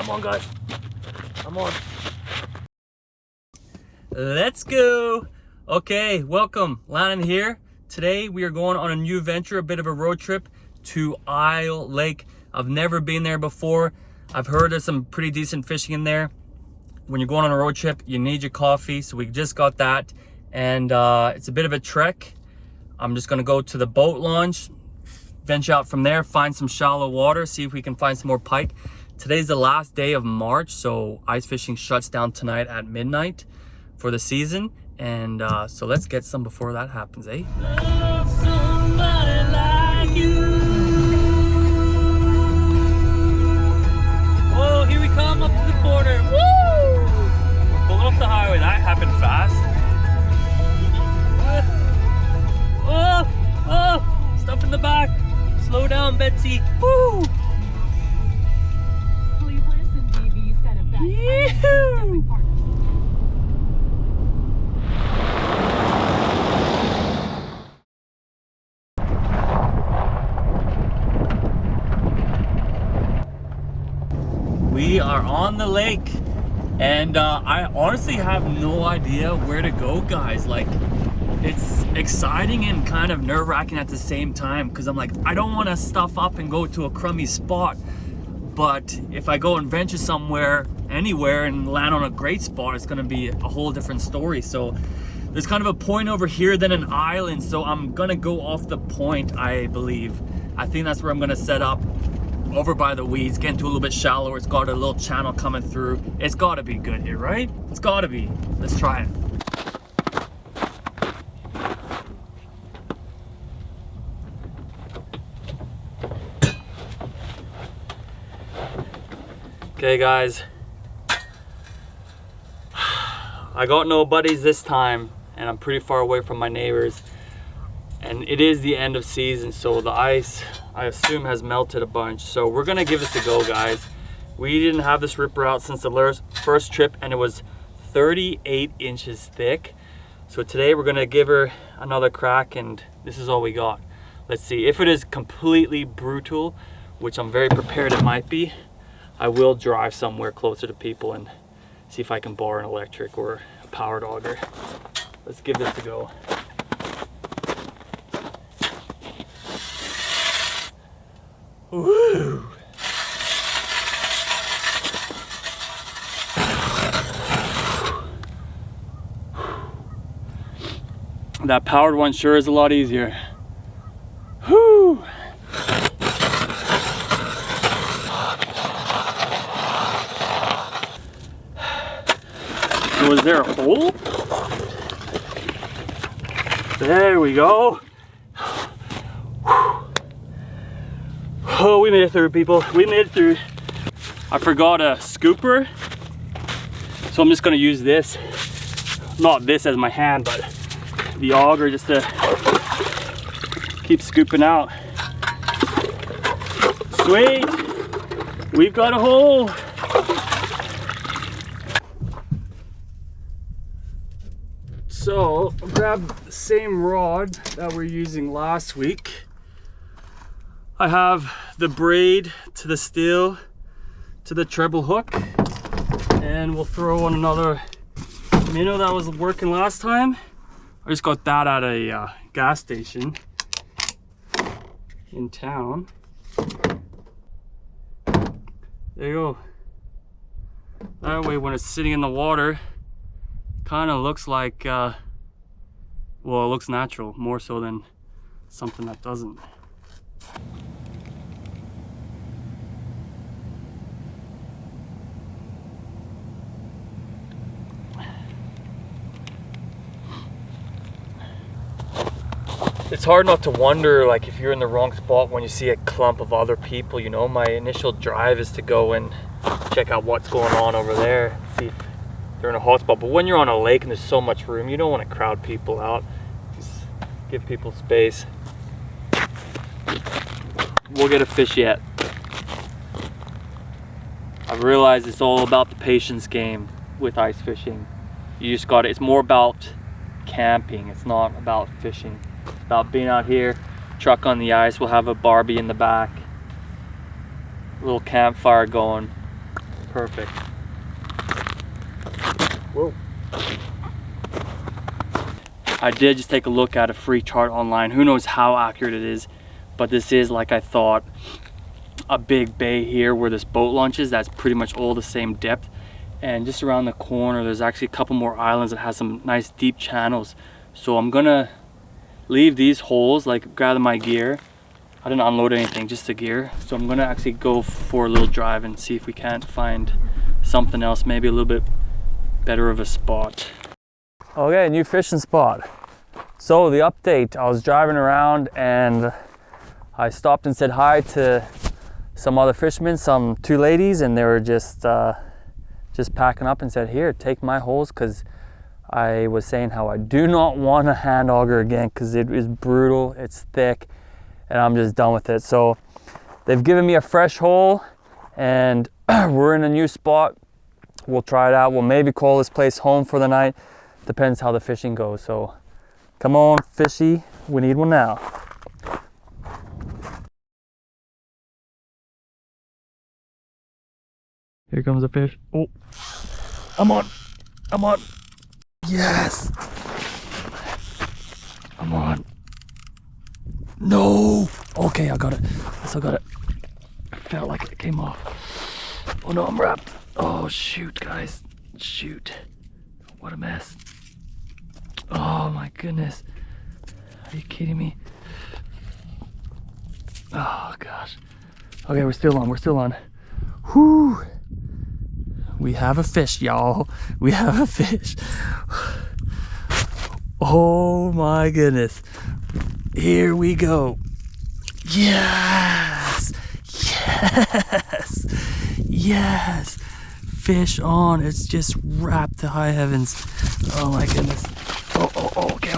Come on, guys. Come on. Let's go. Okay, welcome. Landon here. Today we are going on a new venture, a bit of a road trip to Isle Lake. I've never been there before. I've heard there's some pretty decent fishing in there. When you're going on a road trip, you need your coffee, so we just got that. And it's a bit of a trek. I'm just gonna go to the boat launch, venture out from there, find some shallow water, see if we can find some more pike. Today's the last day of March, so ice fishing shuts down tonight at midnight for the season. And so let's get some before that happens, eh? Love somebody like you. Whoa, here we come up to the corner. Woo! We're pulling off the highway. That happened fast. Oh, oh, stuff in the back. Slow down, Betsy. Woo! Sleeveless and DV set of that. Yee-hoo! We are on the lake, and I honestly have no idea where to go, guys. Like, it's exciting and kind of nerve-wracking at the same time, because I'm like, I don't want to stuff up and go to a crummy spot, but if I go and venture somewhere, anywhere, and land on a great spot, it's going to be a whole different story. So there's kind of a point over here, then an island, so I'm going to go off the point, I believe. I think that's where I'm going to set up, over by the weeds, getting to a little bit shallower. It's got a little channel coming through. It's got to be good here, right? It's got to be. Let's try it. Okay, guys. I got no buddies this time, and I'm pretty far away from my neighbors. And it is the end of season, so the ice, I assume, has melted a bunch. So we're gonna give this a go, guys. We didn't have this ripper out since the first trip, and it was 38 inches thick. So today we're gonna give her another crack, and this is all we got. Let's see. If it is completely brutal, which I'm very prepared it might be, I will drive somewhere closer to people and see if I can borrow an electric or a powered auger. Let's give this a go. Woo! That powered one sure is a lot easier. Whoo! So is there a hole? There we go. Oh, we made it through, people. We made it through. I forgot a scooper, so I'm just gonna use this. Not this as my hand, but the auger just to keep scooping out. Sweet, we've got a hole. So I'll grab the same rod that we're using last week. I have the braid to the steel to the treble hook, and we'll throw on another minnow that was working last time. I just got that at a gas station in town. There you go. That way when it's sitting in the water, kind of looks like, well, it looks natural, more so than something that doesn't. It's hard not to wonder, like, if you're in the wrong spot when you see a clump of other people, you know. My initial drive is to go and check out what's going on over there, see if they're in a hot spot. But when you're on a lake and there's so much room, you don't want to crowd people out. Just give people space. We'll get a fish yet. I've realized it's all about the patience game with ice fishing. You just got it. It's more about camping. It's not about fishing. It's about being out here, truck on the ice. We'll have a Barbie in the back, a little campfire going. Perfect. Whoa. I did just take a look at a free chart online. Who knows how accurate it is, but this is, like I thought, a big bay here where this boat launches. That's pretty much all the same depth. And just around the corner, there's actually a couple more islands that has some nice deep channels. So I'm gonna leave these holes, like gather my gear. I didn't unload anything, just the gear. So I'm gonna actually go for a little drive and see if we can't find something else, maybe a little bit better of a spot. Okay, new fishing spot. So the update, I was driving around and I stopped and said hi to some other fishermen, two ladies, and they were just packing up and said, here, take my holes, because I was saying how I do not want a hand auger again because it is brutal, it's thick, and I'm just done with it. So they've given me a fresh hole and we're in a new spot. We'll try it out. We'll maybe call this place home for the night. Depends how the fishing goes. So come on, fishy, we need one now. Here comes a fish. Oh, I'm on. Yes. I'm on. No. Okay, I got it. Yes, I got it. I felt like it came off. Oh no, I'm wrapped. Oh shoot, guys. Shoot. What a mess. Oh my goodness. Are you kidding me? Oh gosh. Okay, we're still on. Whew. We have a fish, y'all. We have a fish. Oh my goodness. Here we go. Yes. Yes. Fish on. It's just wrapped to high heavens. Oh my goodness. Oh, okay.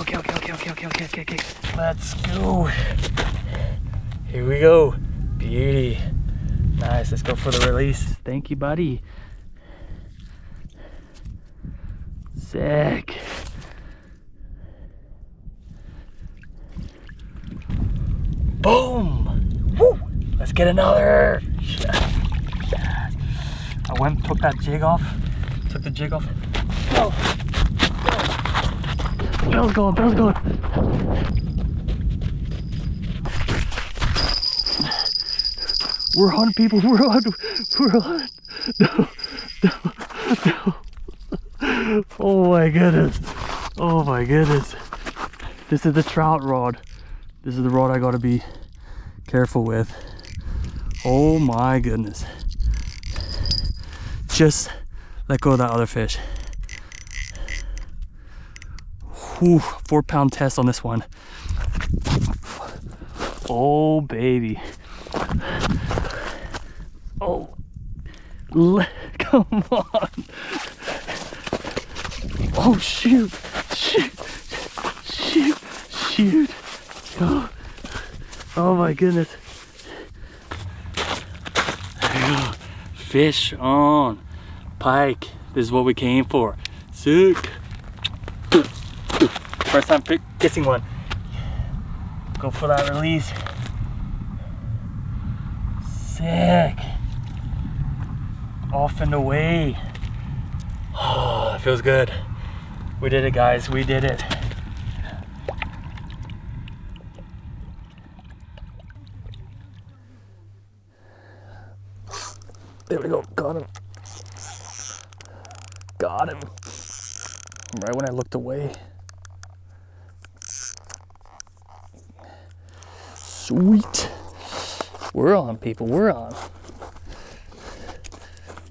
Let's go. Here we go. Beauty. Nice, let's go for the release. Thank you, buddy. Sick. Boom. Woo. Let's get another. Yes. I took that jig off. Took the jig off. Go. Bell's going. We're on, people. We're on. No. Oh my goodness. This is the trout rod. This is the rod I gotta be careful with. Oh my goodness. Just let go of that other fish. Whew, 4-pound test on this one. Oh baby. Oh, come on. Oh shoot. Oh my goodness. There you go. Fish on. Pike. This is what we came for. Sick. First time kissing one. Go for that release. Sick. Off and away. Oh, that feels good. We did it, guys. We did it. There we go. Got him. Right when I looked away. Sweet. We're on, people. We're on.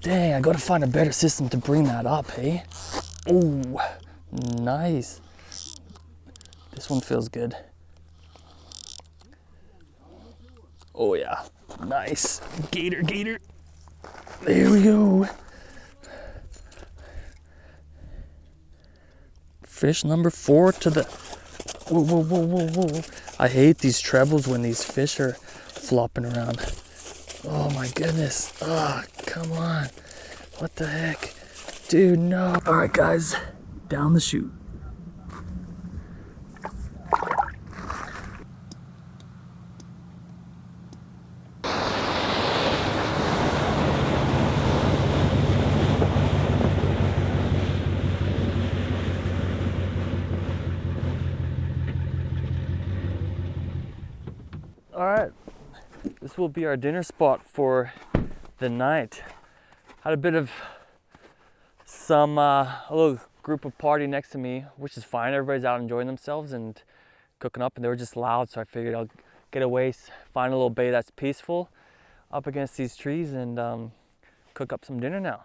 Dang, I gotta find a better system to bring that up, hey? Oh, nice. This one feels good. Oh yeah, nice. Gator. There we go. Fish number 4 to the... Whoa. I hate these trebles when these fish are flopping around. Oh my goodness. Oh, come on. What the heck? Dude, no. All right, guys, down the chute. All right, this will be our dinner spot for the night. Had a bit of a little group of party next to me, which is fine. Everybody's out enjoying themselves and cooking up, and they were just loud, so I figured I'll get away, find a little bay that's peaceful up against these trees, and cook up some dinner now.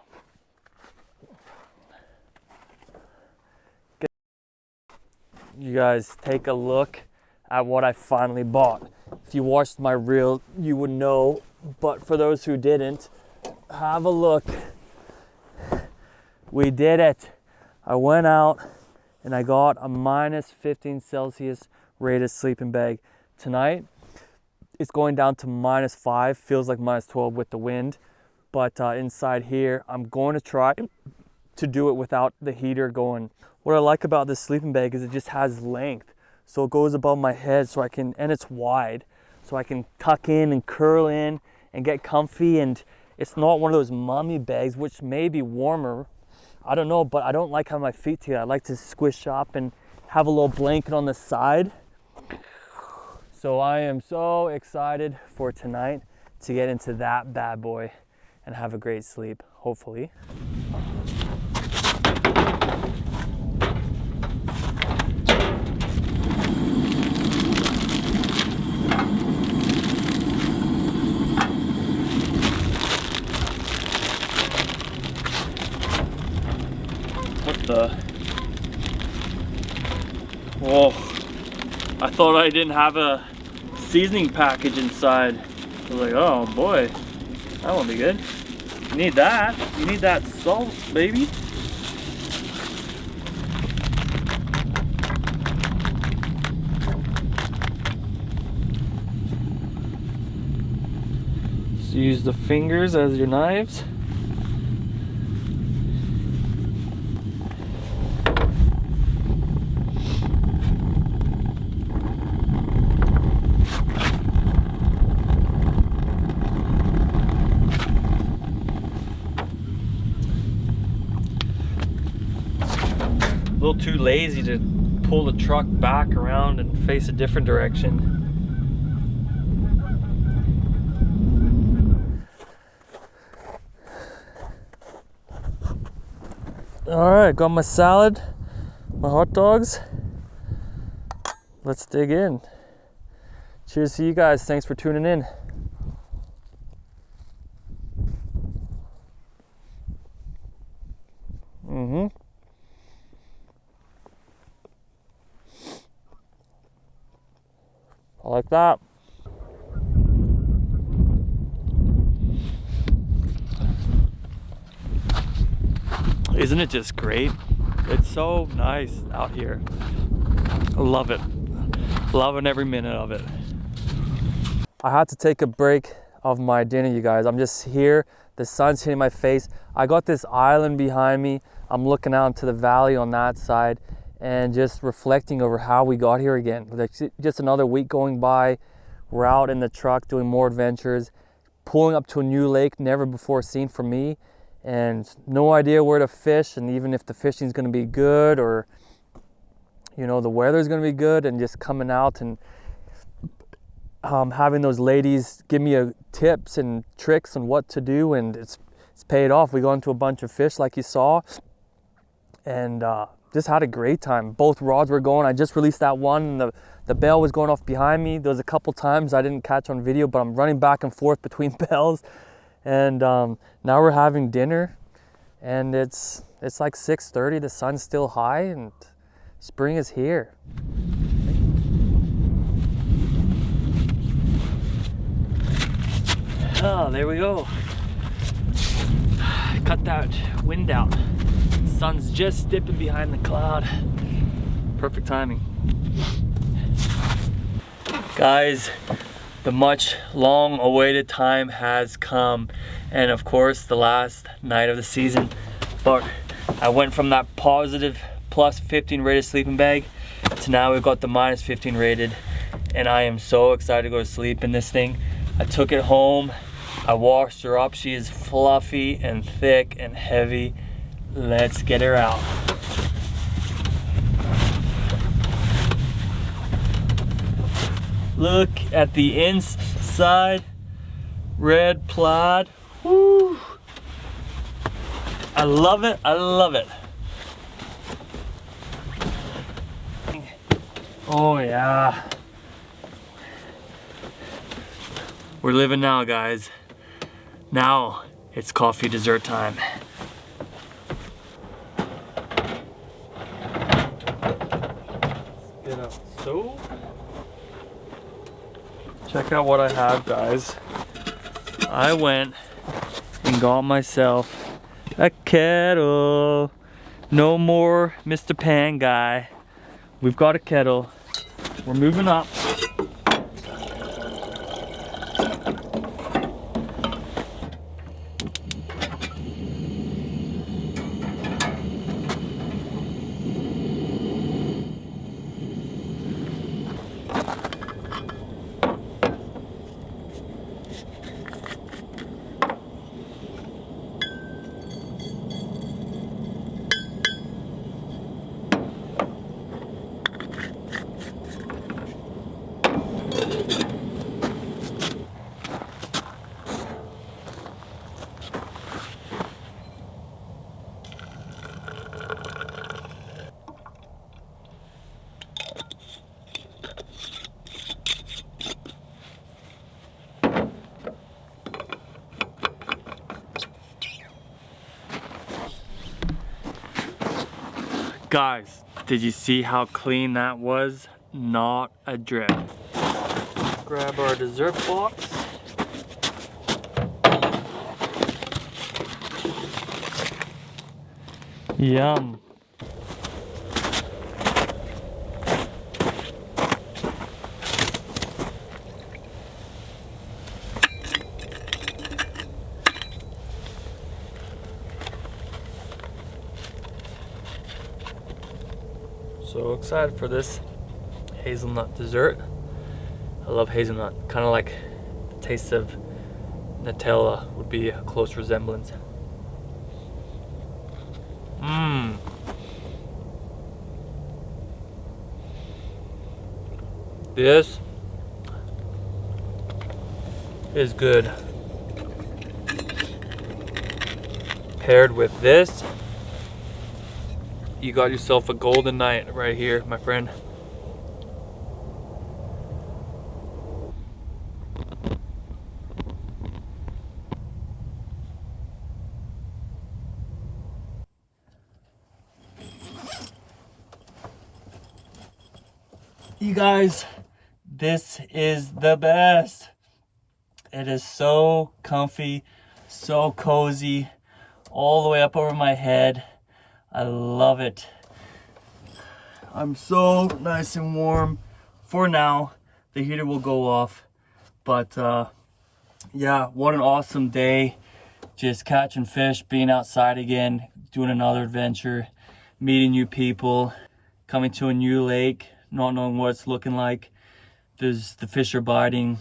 You guys take a look at what I finally bought. If you watched my reel, you would know, but for those who didn't, have a look. We did it. I went out and I got a minus 15 Celsius rated sleeping bag. Tonight, it's going down to minus 5, feels like minus 12 with the wind, but inside here, I'm going to try to do it without the heater going. What I like about this sleeping bag is it just has length. So it goes above my head so I can, and it's wide, so I can tuck in and curl in and get comfy. And it's not one of those mummy bags, which may be warmer. I don't know, but I don't like having my feet together. I like to squish up and have a little blanket on the side. So I am so excited for tonight to get into that bad boy and have a great sleep, hopefully. Whoa, I thought I didn't have a seasoning package inside. I was like, oh boy, that won't be good. You need that. You need that salt, baby. Just use the fingers as your knives. A little too lazy to pull the truck back around and face a different direction. All right, got my salad, my hot dogs. Let's dig in. Cheers to you guys. Thanks for tuning in. I like that. Isn't it just great? It's so nice out here. I love it. Loving every minute of it. I had to take a break of my dinner, you guys. I'm just here. The sun's hitting my face. I got this island behind me. I'm looking out into the valley on that side and just reflecting over how we got here again. Like just another week going by. We're out in the truck doing more adventures, pulling up to a new lake never before seen for me, and no idea where to fish, and even if the fishing's gonna be good or you know the weather's gonna be good, and just coming out and having those ladies give me tips and tricks on what to do, and it's paid off. We got into a bunch of fish like you saw, and just had a great time. Both rods were going. I just released that one, and the bell was going off behind me. There was a couple times I didn't catch on video, but I'm running back and forth between bells. And now we're having dinner, and it's like 6:30. The sun's still high, and spring is here. Oh, there we go. Cut that wind out. Sun's just dipping behind the cloud. Perfect timing. Guys, the much long awaited time has come, and of course the last night of the season. But I went from that positive plus 15 rated sleeping bag to now we've got the minus 15 rated, and I am so excited to go to sleep in this thing. I took it home, I washed her up. She is fluffy and thick and heavy. Let's get her out. Look at the inside. Red plaid. Woo. I love it. I love it. Oh yeah. We're living now, guys. Now it's coffee dessert time. Get out. So, check out what I have, guys. I went and got myself a kettle. No more Mr. Pan guy. We've got a kettle. We're moving up. Guys, did you see how clean that was? Not a drip. Grab our dessert box. Yum. So excited for this hazelnut dessert. I love hazelnut, kind of like the taste of Nutella would be a close resemblance. Mmm. This is good. Paired with this, you got yourself a golden night right here, my friend. You guys, this is the best. It is so comfy, so cozy, all the way up over my head. I love it. I'm so nice and warm for now. The heater will go off, but yeah, what an awesome day. Just catching fish, being outside again, doing another adventure, meeting new people, coming to a new lake, not knowing what it's looking like. The fish are biting,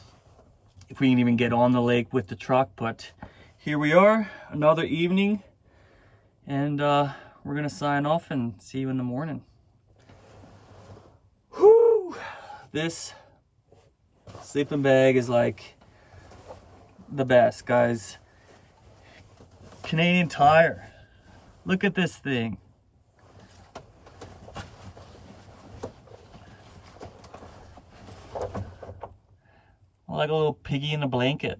if we can even get on the lake with the truck, but here we are, another evening, and we're gonna sign off and see you in the morning. Whew! This sleeping bag is like the best, guys. Canadian Tire. Look at this thing. Like a little piggy in a blanket.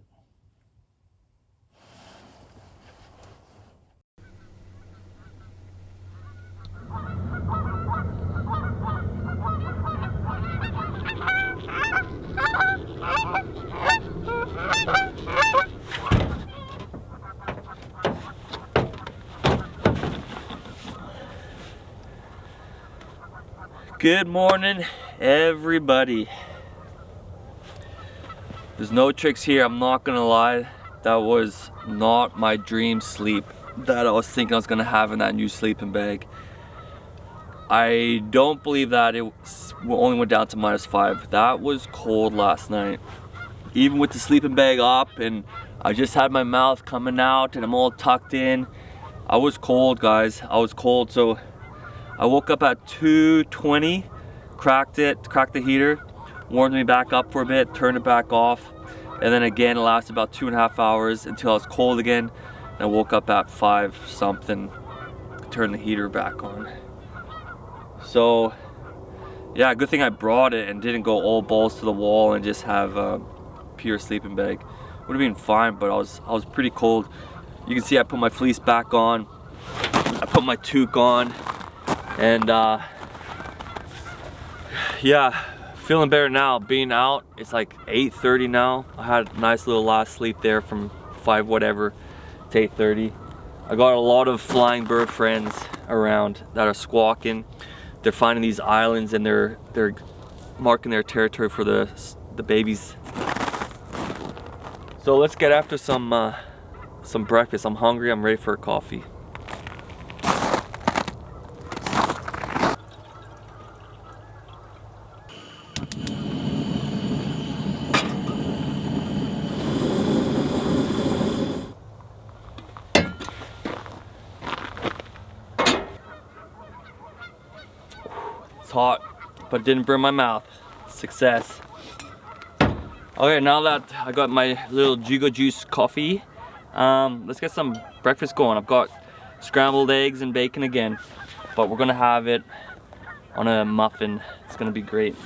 Good morning, everybody. There's no tricks here, I'm not gonna lie. That was not my dream sleep that I was thinking I was gonna have in that new sleeping bag. I don't believe that it only went down to -5. That was cold last night. Even with the sleeping bag up, and I just had my mouth coming out and I'm all tucked in. I was cold, guys, I was cold. So I woke up at 2:20, cracked the heater, warmed me back up for a bit, turned it back off, and then again it lasted about 2.5 hours until I was cold again. And I woke up at 5 something, turned the heater back on. So yeah, good thing I brought it and didn't go all balls to the wall and just have a pure sleeping bag. Would have been fine, but I was pretty cold. You can see I put my fleece back on, I put my toque on, and yeah, feeling better now. Being out, it's like 8:30 now. I had a nice little last sleep there from 5 whatever to 8:30. I got a lot of flying bird friends around that are squawking. They're finding these islands and they're marking their territory for the babies. So let's get after some breakfast. I'm hungry, I'm ready for a coffee. It's hot, but it didn't burn my mouth. Success. Okay, now that I got my little Jugo Juice coffee, let's get some breakfast going. I've got scrambled eggs and bacon again, but we're gonna have it on a muffin. It's gonna be great.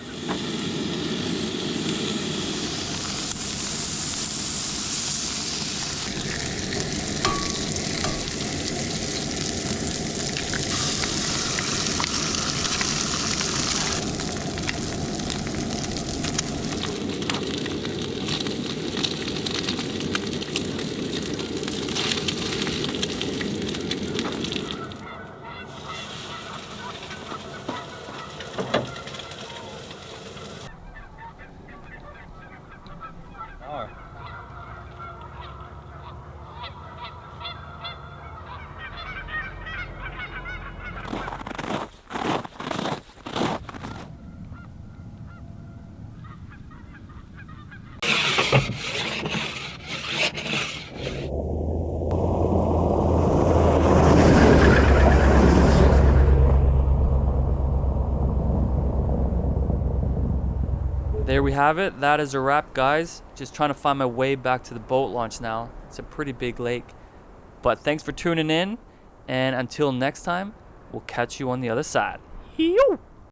There we have it. That is a wrap, guys. Just trying to find my way back to the boat launch now. It's a pretty big lake. But thanks for tuning in, and until next time, we'll catch you on the other side. Yo!